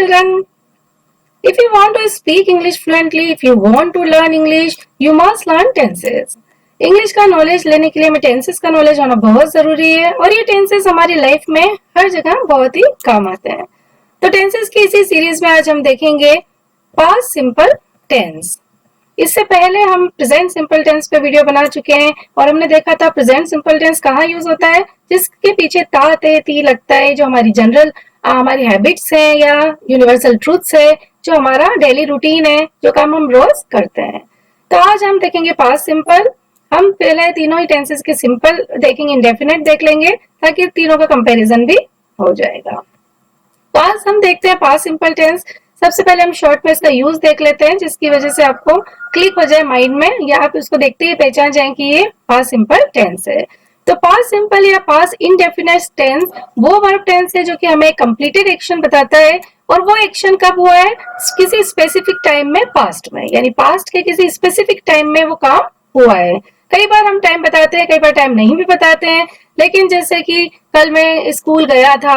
children. If you want to speak English fluently, if you want to learn English, you must learn tenses. English का knowledge लेने के लिए हमें tenses का knowledge होना बहुत जरूरी है और ये टेंसेस हमारी लाइफ में हर जगह बहुत ही काम आते हैं। तो टेंसेस की इसी सीरीज में आज हम देखेंगे पास्ट सिंपल टेंस। इससे पहले हम प्रेजेंट सिंपल टेंस पे वीडियो बना चुके हैं और हमने देखा था प्रेजेंट सिंपल टेंस कहाँ यूज होता है, जिसके पीछे ता ते ती लगता है, जो हमारी जनरल हमारी हैबिट्स है या यूनिवर्सल ट्रूथ्स है, जो हमारा डेली रूटीन है, जो काम हम रोज करते हैं। तो आज हम देखेंगे पास्ट सिंपल। हम पहले तीनों ही टेंसेस के सिंपल देखेंगे, इंडेफिनेट देख लेंगे ताकि तीनों का कंपैरिजन भी हो जाएगा। पास्ट हम देखते हैं पास्ट सिंपल टेंस। सबसे पहले हम शॉर्ट में इसका यूज देख लेते हैं, जिसकी वजह से आपको क्लिक हो जाए माइंड में या आप उसको देखते ही पहचान जाए कि ये पास्ट सिंपल टेंस है। तो पास्ट सिंपल या पास्ट इंडेफिनिट टेंस वो वर्ब टेंस है जो कि हमें कंप्लीटेड एक्शन बताता है और वो एक्शन कब हुआ है, किसी स्पेसिफिक टाइम में पास्ट में, यानी पास्ट के किसी स्पेसिफिक टाइम में वो काम हुआ है। कई बार हम टाइम बताते हैं, कई बार टाइम नहीं भी बताते हैं, लेकिन जैसे कि कल मैं स्कूल गया था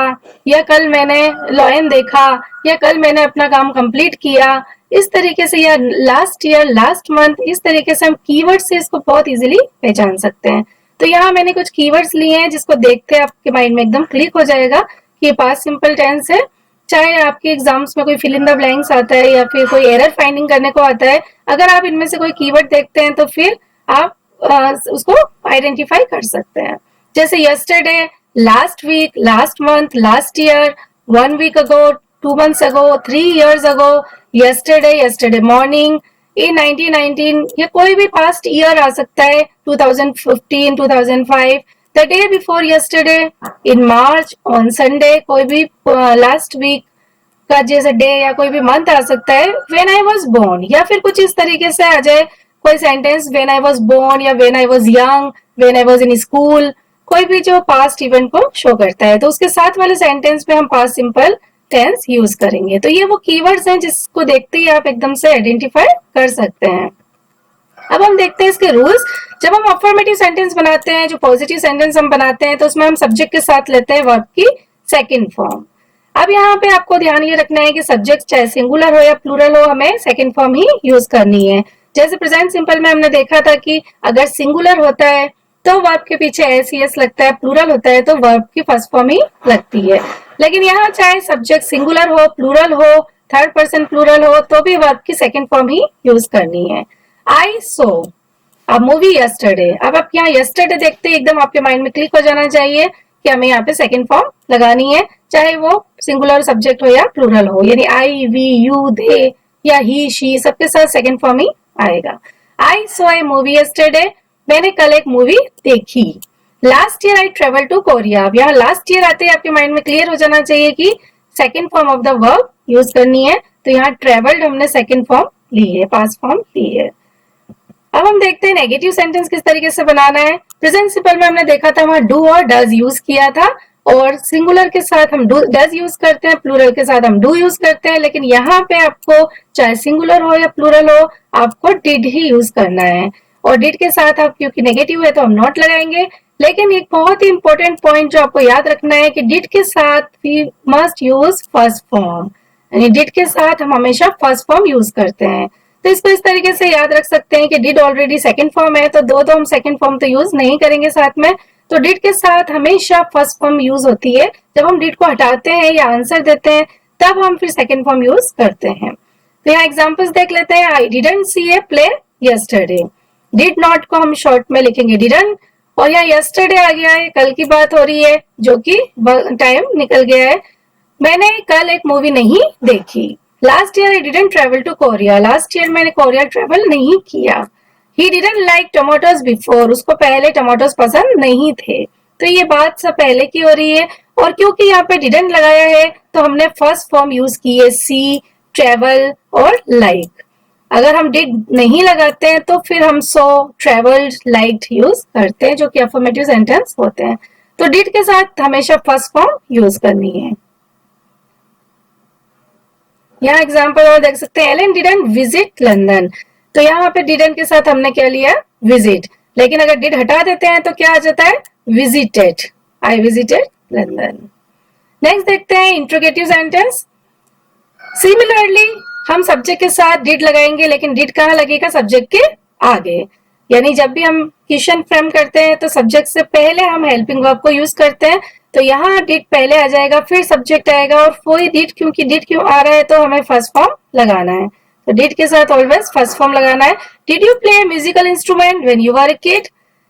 या कल मैंने लॉयन देखा या कल मैंने अपना काम कंप्लीट किया, इस तरीके से, या लास्ट ईयर, लास्ट मंथ, इस तरीके से हम कीवर्ड से इसको बहुत इजीली पहचान सकते हैं। तो यहाँ मैंने कुछ कीवर्ड्स लिए हैं जिसको देखते आपके माइंड में एकदम क्लिक हो जाएगा कि पास्ट सिंपल टेंस है। चाहे आपके एग्जाम्स में कोई फिल इन द ब्लैंक्स आता है या फिर कोई एरर फाइंडिंग करने को आता है, अगर आप इनमें से कोई कीवर्ड देखते हैं तो फिर आप उसको आइडेंटिफाई कर सकते हैं। जैसे yesterday, last week, last month, last year, 1 week ago, 2 months ago, 3 years ago, yesterday, yesterday morning, in 1919, या कोई भी पास्ट ईयर आ सकता है, 2015, 2005, the day before yesterday, in March, on Sunday, कोई भी लास्ट वीक का जैसे डे या कोई भी मंथ आ सकता है, व्हेन आई वाज बोर्न, या फिर कुछ इस तरीके से आ जाए कोई sentence, when I was born या when I was young, when I was in school, कोई भी जो पास्ट इवेंट को शो करता है, तो उसके साथ वाले सेंटेंस में हम पास्ट सिंपल टेंस यूज करेंगे। तो ये वो कीवर्ड्स हैं जिसको देखते ही आप एकदम से आइडेंटिफाई कर सकते हैं। अब हम देखते हैं इसके रूल्स। जब हम अफर्मेटिव सेंटेंस बनाते हैं, जो पॉजिटिव सेंटेंस हम बनाते हैं, तो उसमें हम सब्जेक्ट के साथ लेते हैं वर्ब की सेकंड फॉर्म। अब यहाँ पे आपको ध्यान ये रखना है कि सब्जेक्ट चाहे सिंगुलर हो या प्लूरल हो, हमें सेकंड फॉर्म ही यूज करनी है। जैसे प्रेजेंट सिंपल में हमने देखा था कि अगर सिंगुलर होता है तो वर्ब के पीछे एस ई एस लगता है, प्लूरल होता है तो वर्ब की फर्स्ट फॉर्म ही लगती है। लेकिन यहाँ चाहे सब्जेक्ट सिंगुलर हो, प्लूरल हो, थर्ड पर्सन प्लूरल हो, तो भी वर्ब की सेकंड फॉर्म ही यूज करनी है। आई सो अ मूवी यस्टरडे। अब आप यहाँ यस्टरडे देखते ही एकदम आपके माइंड में क्लिक हो जाना चाहिए कि हमें यहाँ पे सेकंड फॉर्म लगानी है, चाहे वो सिंगुलर सब्जेक्ट हो या प्लूरल हो, यानी आई, वी, यू, दे या ही, शी, सबके साथ सेकंड फॉर्म ही आएगा। आई सो ए मूवी यस्टरडे, मैंने कल एक मूवी देखी। Last year I travel to Korea. अब यहाँ लास्ट ईयर आते ही आपके माइंड में क्लियर हो जाना चाहिए कि second form of the verb use करनी है, तो यहाँ ट्रेवल्ड हमने सेकंड फॉर्म ली है, पास्ट फॉर्म ली है। अब हम देखते हैं नेगेटिव सेंटेंस किस तरीके से बनाना है। प्रेजेंट सिंपल में हमने देखा था वहां डू और डज यूज किया था, और सिंगुलर के साथ हम डज यूज करते हैं, प्लूरल के साथ हम डू यूज करते हैं, लेकिन यहाँ पे आपको चाहे सिंगुलर हो या प्लूरल हो, आपको डिड ही यूज करना है। और डिड के साथ आप, क्योंकि नेगेटिव है तो हम नॉट लगाएंगे, लेकिन एक बहुत ही इंपॉर्टेंट पॉइंट जो आपको याद रखना है कि डिड के साथ we must use first form, यानी डिड के साथ हम हमेशा फर्स्ट फॉर्म यूज करते हैं। तो इसको इस तरीके से याद रख सकते हैं कि डिड ऑलरेडी सेकंड फॉर्म है, तो दो हम सेकंड फॉर्म तो यूज नहीं करेंगे साथ में, तो डिड के साथ हमेशा फर्स्ट फॉर्म यूज होती है। जब हम डिड को हटाते हैं या आंसर देते हैं तब हम फिर सेकंड फॉर्म यूज करते हैं। तो यहाँ एग्जांपल्स देख लेते हैं। I didn't see a play yesterday. Did not को हम शॉर्ट में लिखेंगे डिडंट, और यहाँ यस्टरडे आ गया है, कल की बात हो रही है, जो कि टाइम निकल गया है। मैंने कल एक मूवी नहीं देखी। Last year I didn't travel to Korea. Last year मैंने कोरिया ट्रेवल नहीं किया। He didn't like tomatoes before. उसको पहले टमाटोज पसंद नहीं थे। तो ये बात सब पहले की हो रही है, और क्योंकि यहाँ पे डिडंट लगाया है तो हमने फर्स्ट फॉर्म यूज की है, सी, ट्रेवल और लाइक। अगर हम डिड नहीं लगाते हैं तो फिर हम सो, ट्रेवल्ड, लाइक्ड यूज करते हैं, जो कि अफर्मेटिव सेंटेंस होते हैं। तो डिड के साथ हमेशा फर्स्ट फॉर्म यूज करनी है। यहाँ एग्जाम्पल और देख सकते हैं। Allen didn't visit London. तो यहाँ पे डिडंट के साथ हमने क्या लिया, विजिट, लेकिन अगर डिड हटा देते हैं तो क्या आ जाता है, visited. I visited London. Next देखते हैं इंट्रोगेटिव सेंटेंस। सिमिलरली हम सब्जेक्ट के साथ डिड लगाएंगे, लेकिन डिड कहाँ लगेगा? सब्जेक्ट के आगे। यानी जब भी हम क्वेश्चन फ्रेम करते हैं तो सब्जेक्ट से पहले हम हेल्पिंग वर्ब को यूज करते हैं, तो यहाँ डिड पहले आ जाएगा, फिर सब्जेक्ट आएगा, और वही डिड क्योंकि डिड क्यों आ रहा है तो हमें फर्स्ट फॉर्म लगाना है। तो डिड के साथ ऑलवेज फर्स्ट फॉर्म लगाना है। Did you play musical instrument when you were a kid?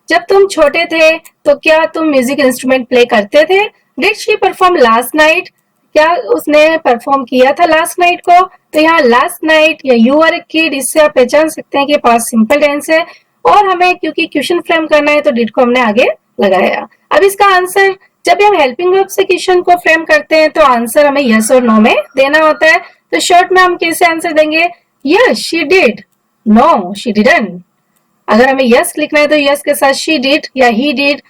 जब तुम छोटे थे तो क्या तुम म्यूजिक इंस्ट्रूमेंट प्ले करते थे? Did she perform last night? क्या उसने परफॉर्म किया था लास्ट नाइट को? तो यहाँ लास्ट नाइट या यू आर ए किड, इससे आप पहचान सकते हैं कि पास्ट सिंपल टेंस है, और हमें क्योंकि क्वेश्चन फ्रेम करना है तो डिड को हमने आगे लगाया। अब इसका आंसर, जब हम हेल्पिंग वर्ब से क्वेश्चन को फ्रेम करते हैं तो आंसर हमें यस और नो में देना होता है। तो शॉर्ट में हम कैसे आंसर देंगे? Yes she did, no she didn't. अगर हमें यस लिखना है तो यस के साथ शी डिड या ही डिड,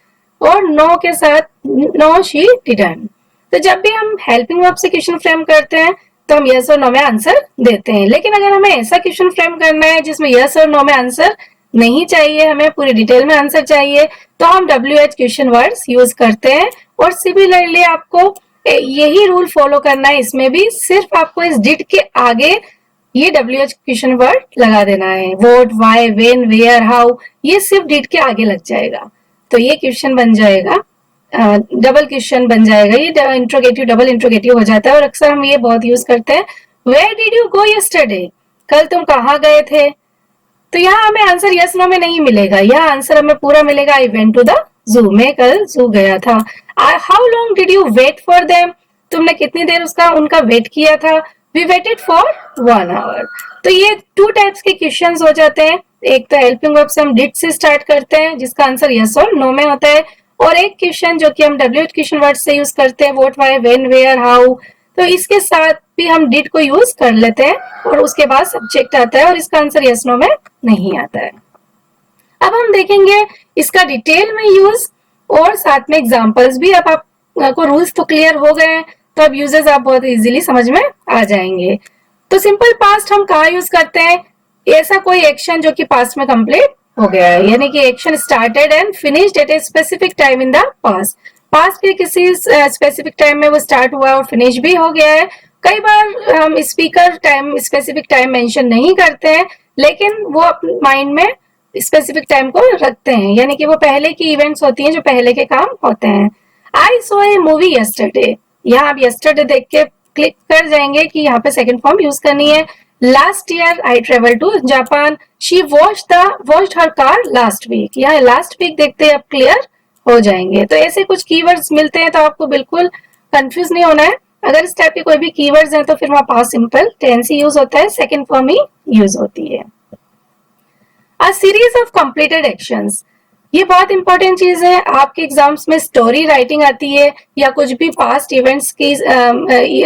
और नो के साथ नो शी डिडंट। तो जब भी हम हेल्पिंग वर्ब से क्वेश्चन फ्रेम करते हैं तो हम यस और नो में आंसर देते हैं। लेकिन अगर हमें ऐसा क्वेश्चन फ्रेम करना है जिसमें यस और नो में आंसर नहीं चाहिए, हमें पूरी डिटेल में आंसर चाहिए, तो हम WH क्वेश्चन वर्ड्स यूज करते हैं। और सिमिलरली आपको यही रूल फॉलो करना है इसमें भी, सिर्फ आपको इस डिड के आगे ये WH क्वेश्चन वर्ड लगा देना है। What, why, when, where, how, ये सिर्फ डिड के आगे लग जाएगा, तो ये क्वेश्चन बन जाएगा, डबल क्वेश्चन बन जाएगा। ये इंट्रोगेटिव डबल इंट्रोगेटिव हो जाता है, और अक्सर हम ये बहुत यूज करते हैं। Where did you go yesterday? कल तुम कहाँ गए थे? तो यहाँ हमें आंसर यस नो में नहीं मिलेगा, यहाँ आंसर हमें पूरा मिलेगा I went to the zoo, मैं कल जू गया था। How long did you wait for them? तुमने कितनी देर उनका वेट किया था? We waited for 1 hour। तो ये 2 टाइप्स के क्वेश्चंस हो जाते हैं। एक तो हेल्पिंग वर्ब से हम डिड से स्टार्ट करते हैं जिसका आंसर यस और नो में होता है, और एक क्वेश्चन जो कि हम WH क्वेश्चन वर्ड से यूज करते हैं, what, why, when, where, how, तो इसके साथ भी हम डिड को यूज कर लेते हैं, और उसके बाद सब्जेक्ट आता है, और इसका आंसर यस नो में नहीं आता है। अब हम देखेंगे इसका डिटेल में यूज और साथ में एग्जांपल्स भी। अब आपको रूल्स तो क्लियर हो गए हैं, तो अब यूजेस आप बहुत इजीली समझ में आ जाएंगे। तो सिंपल पास्ट हम कहाँ यूज करते हैं? ऐसा कोई एक्शन जो कि पास्ट में कंप्लीट हो गया है, यानी कि action started and finished at a specific time in the past. Past के किसी स्पेसिफिक टाइम में वो स्टार्ट हुआ और फिनिश भी हो गया है। कई बार हम speaker time specific time mention नहीं करते हैं, लेकिन वो अपने माइंड में स्पेसिफिक टाइम को रखते हैं, यानी कि वो पहले की इवेंट्स होती हैं जो पहले के काम होते हैं। I saw a movie yesterday, यहाँ आप यस्टरडे देख के क्लिक कर जाएंगे कि यहाँ पे सेकंड फॉर्म यूज करनी है। Last year I travel to Japan, she washed her car last week, यहाँ लास्ट वीक देखते आप क्लियर हो जाएंगे। तो ऐसे कुछ कीवर्ड्स मिलते हैं, तो आपको बिल्कुल कंफ्यूज नहीं होना है। अगर इस टाइप के कोई भी कीवर्ड्स हैं तो फिर वहां पास्ट सिंपल टेंस ही यूज होता है, सेकंड फॉर्म ही यूज होती है। A series of completed actions, ये बहुत इंपॉर्टेंट चीज है। आपके एग्जाम्स में स्टोरी राइटिंग आती है, या कुछ भी पास्ट इवेंट्स की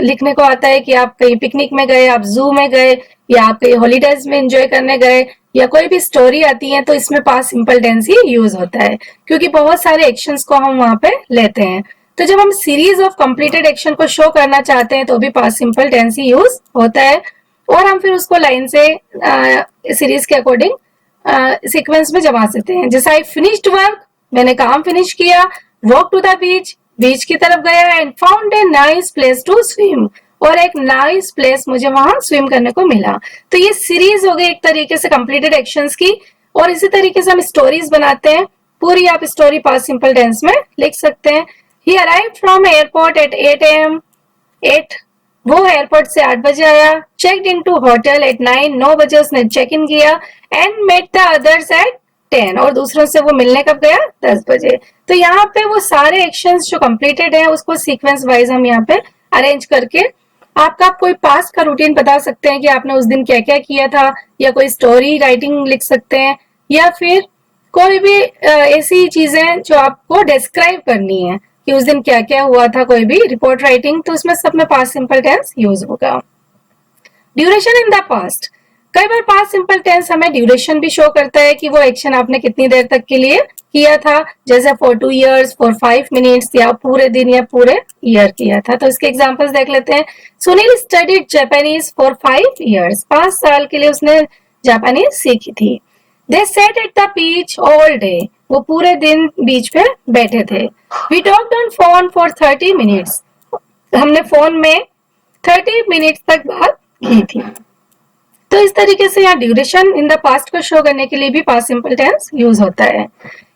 लिखने को आता है कि आप कहीं पिकनिक में गए, आप जू में गए, या आप कहीं हॉलीडेज में एंजॉय करने गए, या कोई भी स्टोरी आती है, तो इसमें पास्ट सिंपल टेंस ही यूज होता है, क्योंकि बहुत सारे एक्शंस को हम वहां पे लेते हैं। तो जब हम सीरीज ऑफ कंप्लीटेड एक्शन को शो करना चाहते हैं तो भी पास्ट सिंपल टेंस ही यूज होता है, और हम फिर उसको लाइन से सीरीज के अकॉर्डिंग सीक्वेंस में जमा सकते हैं। जैसे आई फिनिश्ड वर्क, मैंने काम फिनिश किया। Walk to the beach, beach की तरफ गया, and found a nice place to swim, और एक नाइस प्लेस मुझे वहां स्विम करने को मिला। तो ये सीरीज हो गई एक तरीके से कंप्लीटेड एक्शंस की, और इसी तरीके से हम स्टोरीज बनाते हैं। पूरी आप स्टोरी पास्ट सिंपल टेंस में लिख सकते हैं। He arrived from airport at 8 AM, 8, वो एयरपोर्ट से 8 बजे आया। Checked in to hotel at 9, 9 बजे उसने चेक इन किया। And met the others at 10, और दूसरों से वो मिलने कब गया? 10 बजे। तो यहाँ पे वो सारे एक्शंस जो कंप्लीटेड है उसको सीक्वेंस वाइज हम यहाँ पे अरेंज करके आप कोई पास्ट का रूटीन बता सकते हैं कि आपने उस दिन क्या क्या किया था, या कोई स्टोरी राइटिंग लिख सकते हैं, या फिर कोई भी ऐसी चीजें जो आपको डिस्क्राइब करनी है कि उस दिन क्या क्या हुआ था, कोई भी रिपोर्ट राइटिंग, तो उसमें सब में पास्ट सिंपल टेंस यूज होगा। ड्यूरेशन इन द पास्ट, कई बार पास्ट सिंपल टेंस हमें ड्यूरेशन भी शो करता है कि वो एक्शन आपने कितनी देर तक के लिए किया था, जैसे फॉर 2 years, फॉर 5 minutes, या पूरे दिन या पूरे ईयर किया था। तो इसके एग्जांपल्स देख लेते हैं। Sunil studied Japanese for 5 years, 5 साल के लिए उसने जापानीज सीखी थी। They sat at the beach all day, वो पूरे दिन बीच पे बैठे थे। We talked on phone for 30 minutes, हमने फोन में 30 मिनट तक बात की थी। तो इस तरीके से यहाँ ड्यूरेशन इन द पास्ट को शो करने के लिए भी पास्ट सिंपल टेंस यूज होता है।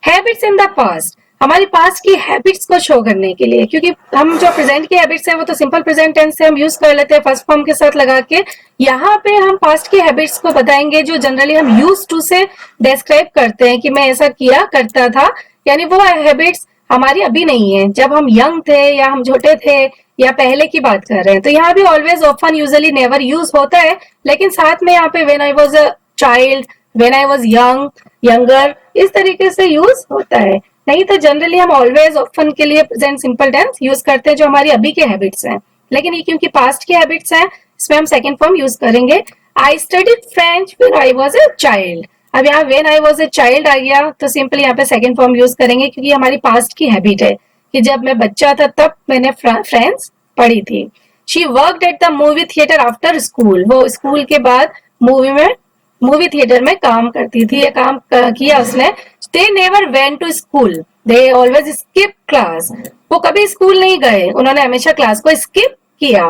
हैबिट्स इन द पास्ट, हमारी पास्ट की हैबिट्स को शो करने के लिए, क्योंकि हम जो प्रेजेंट की हैबिट्स है वो तो सिंपल प्रेजेंट टेंस से हम यूज कर लेते हैं फर्स्ट फॉर्म के साथ लगा के। यहाँ पे हम पास्ट की हैबिट्स को बताएंगे जो जनरली हम यूज टू से डिस्क्राइब करते हैं कि मैं ऐसा किया करता था, यानी वो हैबिट्स हमारी अभी नहीं है, जब हम यंग थे या हम छोटे थे या पहले की बात कर रहे हैं। तो यहाँ भी always, often, usually, never use होता है, लेकिन साथ में यहाँ पे when I was a child, when I was young, younger, इस तरीके से यूज होता है। नहीं तो जनरली हम ऑलवेज, ऑफन के लिए प्रेजेंट सिंपल टेंस यूज करते हैं जो हमारी अभी के हैबिट्स हैं, लेकिन ये क्योंकि पास्ट की हैबिट्स हैं इसमें हम सेकेंड फॉर्म यूज करेंगे। I studied French when I was a child. अब यहाँ when I was a child आ गया तो सिंपली यहाँ पे सेकेंड फॉर्म यूज करेंगे, क्योंकि हमारी पास्ट की हैबिट है कि जब मैं बच्चा था तब मैंने फ्रेंच पढ़ी थी। She worked at the movie theatre after school, वो स्कूल के बाद मूवी थिएटर में काम करती थी, ये काम किया उसने। They never went to school, they always skip class, वो कभी स्कूल नहीं गए, उन्होंने हमेशा क्लास को स्किप किया।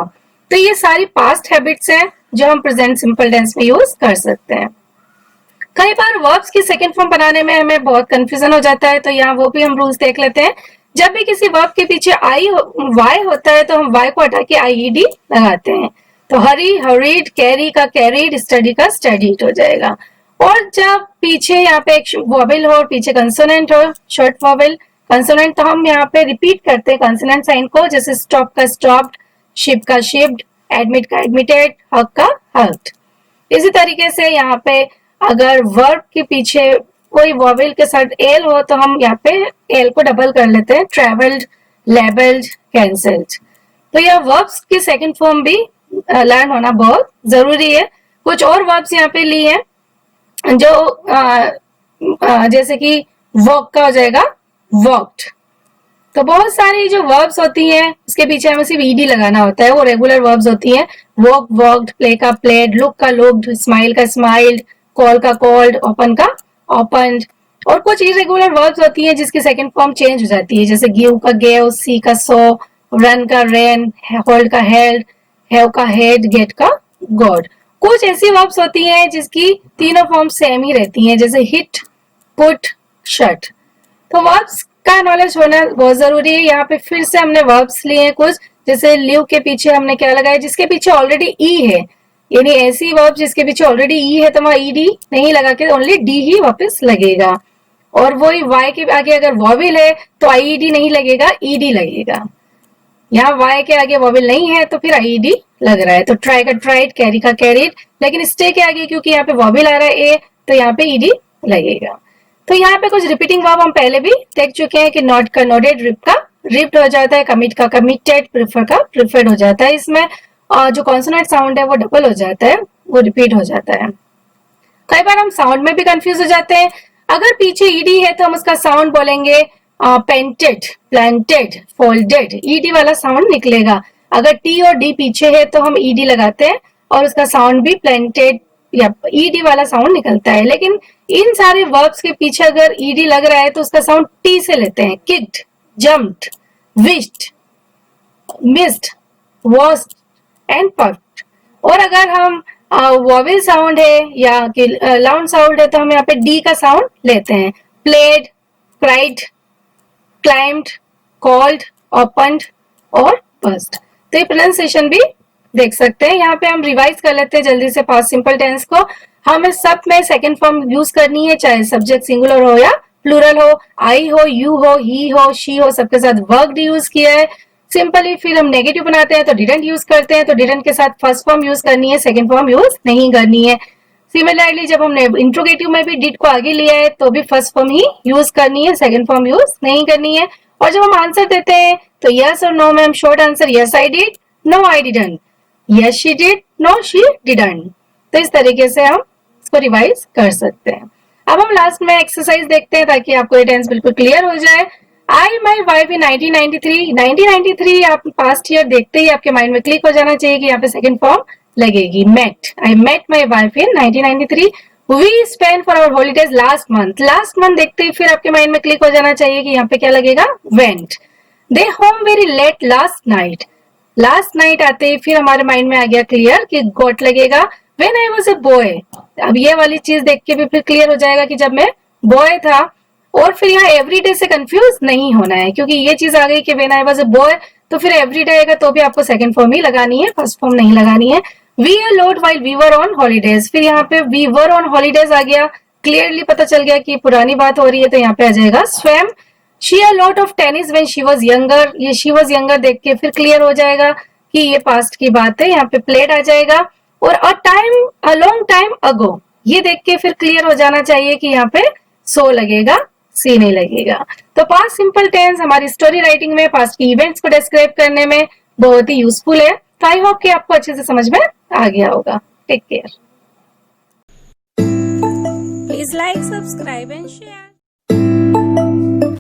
तो ये सारी पास्ट हैबिट्स हैं जो हम प्रेजेंट सिंपल टेंस में यूज कर सकते हैं। कई बार वर्ब्स की सेकेंड फॉर्म बनाने में हमें बहुत कंफ्यूजन हो जाता है, तो यहाँ वो भी हम रूल्स देख लेते हैं। जब भी किसी वर्ब के पीछे वाई होता है तो हम वाई को हटा के आईईडी लगाते हैं। तो हरी, हरीड, कैरी का कैरीड, स्टडी का स्टडीड हो जाएगा। और जब पीछे यहाँ पे एक वॉवेल हो और पीछे कंसोनेंट हो, शॉर्ट वॉवेल कंसोनेंट, तो हम यहाँ पे रिपीट करते हैं कंसोनेंट साइन को, जैसे स्टॉप का स्टॉप्ड, शिप का शिप्ड, एडमिट का एडमिटेड, हक का हक्ड। इसी तरीके से यहाँ पे अगर वर्ब के पीछे कोई वॉवेल के साथ एल हो तो हम यहाँ पे एल को डबल कर लेते हैं, ट्रेवल्ड, लेबल्ड, कैंसल्ड। तो यह वर्ब्स की सेकंड फॉर्म भी लर्न होना बहुत जरूरी है। कुछ और वर्ब्स यहाँ पे लिए हैं जो जैसे कि वॉक का हो जाएगा वॉक्ड। तो बहुत सारी जो वर्ब्स होती हैं उसके पीछे हमें सिर्फ ईडी लगाना होता है, वो रेगुलर वर्ब्स होती हैं। वॉक वॉक्ड, प्ले का प्लेड, लुक का लुक्ड, स्माइल का स्माइल्ड, कॉल का कॉल्ड, ओपन का ओपन्ड। और कुछ इरेगुलर वर्ब्स होती हैं जिसकी सेकंड फॉर्म चेंज हो जाती है, जैसे गिव का गेव, सी का सो, रन का रेन, होल्ड का हेल्ड, हैव का हेड, गेट का गॉड। कुछ ऐसी वर्ब्स होती हैं जिसकी तीनों फॉर्म सेम ही रहती हैं, जैसे हिट, पुट, शट। तो वर्ब्स का नॉलेज होना बहुत जरूरी है। यहाँ पे फिर से हमने वर्ब्स लिए हैं कुछ, जैसे लिव के पीछे हमने क्या लगाया, जिसके पीछे ऑलरेडी ई है, यानी ऐसी वर्ब जिसके पीछे ऑलरेडी ई है तो वहां ईडी नहीं लगा के ओनली डी ही वापस लगेगा। और वही वाई के आगे अगर वॉवेल है तो आईईडी नहीं लगेगा, ईडी लगेगा। यहाँ वाई के आगे वॉवेल नहीं है तो फिर आईईडी लग रहा है। तो ट्राई का ट्राइड, कैरी का कैरिड, लेकिन स्टे के आगे क्योंकि यहाँ पे वॉवेल आ रहा है ए, तो यहाँ पे ईडी लगेगा। तो यहाँ पे कुछ रिपीटिंग वर्ब हम पहले भी देख चुके हैं कि नॉट का नोडेड, रिप का रिप्ड हो जाता है, कमिट का कमिटेड, प्रिफर का प्रिफर्ड हो जाता है। इसमें जो कॉन्सोनेंट साउंड है वो डबल हो जाता है, वो रिपीट हो जाता है। कई बार हम साउंड में भी कंफ्यूज हो जाते हैं। अगर पीछे ईडी है तो हम उसका साउंड बोलेंगे पेंटेड, प्लांटेड, फोल्डेड, ईडी वाला साउंड निकलेगा। अगर टी और डी पीछे है तो हम ईडी लगाते हैं और उसका साउंड भी प्लांटेड या ईडी वाला साउंड निकलता है। लेकिन इन सारे वर्ब्स के पीछे अगर ईडी लग रहा है तो उसका साउंड टी से लेते हैं, kicked, jumped, wished, missed, washed and puffed. और अगर हम वॉवेल साउंड है या लाउंड साउंड है तो हम यहाँ पे डी का साउंड लेते हैं, played, cried, climbed, called, opened और बस्ट। तो ये प्रोनाउंसिएशन भी देख सकते हैं। यहाँ पे हम रिवाइज कर लेते हैं जल्दी से पास्ट सिंपल टेंस को। हमें सब में सेकंड फॉर्म यूज करनी है, चाहे सब्जेक्ट सिंगुलर हो या प्लूरल हो, आई हो, यू हो, ही हो, शी हो, सबके साथ वर्कड यूज किया है। सिंपली फिर हम नेगेटिव बनाते हैं तो डिडंट यूज करते हैं, तो डिडंट के साथ फर्स्ट फॉर्म यूज करनी है, सेकंड फॉर्म यूज नहीं करनी है। सिमिलरली जब हमने इंट्रोगेटिव में भी डिड को आगे लिया है तो भी फर्स्ट फॉर्म ही यूज करनी है, सेकंड फॉर्म यूज नहीं करनी है। और जब हम आंसर देते हैं तो यस और नो में हम short answer yes I did, no I didn't, yes she did, no she didn't. तो इस तरीके से हम इसको रिवाइज कर सकते हैं। अब हम लास्ट में एक्सरसाइज देखते हैं ताकि आपको ये टेंस बिल्कुल क्लियर हो जाए। आई माई वाइफ इन 1993, 1993 आप पास्ट ईयर देखते ही आपके माइंड में क्लिक हो जाना चाहिए कि यहाँ पे सेकंड फॉर्म लगेगी, met. I met my wife in 1993। We spend for our holidays last month, last month देखते ही फिर आपके माइंड में क्लिक हो जाना चाहिए कि यहाँ पे क्या लगेगा, went. They home very late last night, last night आते ही फिर हमारे माइंड में आ गया क्लियर कि गॉट लगेगा when I was a boy. अब ये वाली चीज देख के भी फिर क्लियर हो जाएगा कि जब मैं बॉय था। और फिर यहाँ एवरीडे से कंफ्यूज नहीं होना है, क्योंकि ये चीज आ गई कि when I was a boy, तो फिर एवरीडे आएगा तो भी आपको सेकंड फॉर्म ही लगानी है, फर्स्ट फॉर्म नहीं लगानी है। We a lot while we were on holidays, फिर यहाँ पे वी वर ऑन हॉलीडेज आ गया, क्लियरली पता चल गया कि पुरानी बात हो रही है, तो यहाँ पे आ जाएगा swum. She a lot of tennis when she was younger, ये शी वाज यंगर देख के फिर क्लियर हो जाएगा कि ये पास्ट की बात है, यहाँ पे प्लेड आ जाएगा। और अ लॉन्ग टाइम अगो, ये देख के फिर क्लियर हो जाना चाहिए कि यहाँ पे सो लगेगा, सी नहीं लगेगा। तो पास्ट सिंपल टेंस हमारी स्टोरी राइटिंग में पास्ट की इवेंट्स को डिस्क्राइब करने में बहुत ही यूजफुल है। तो आई होप कि आपको अच्छे से समझ में आ गया होगा। Take care. Please like, subscribe and share.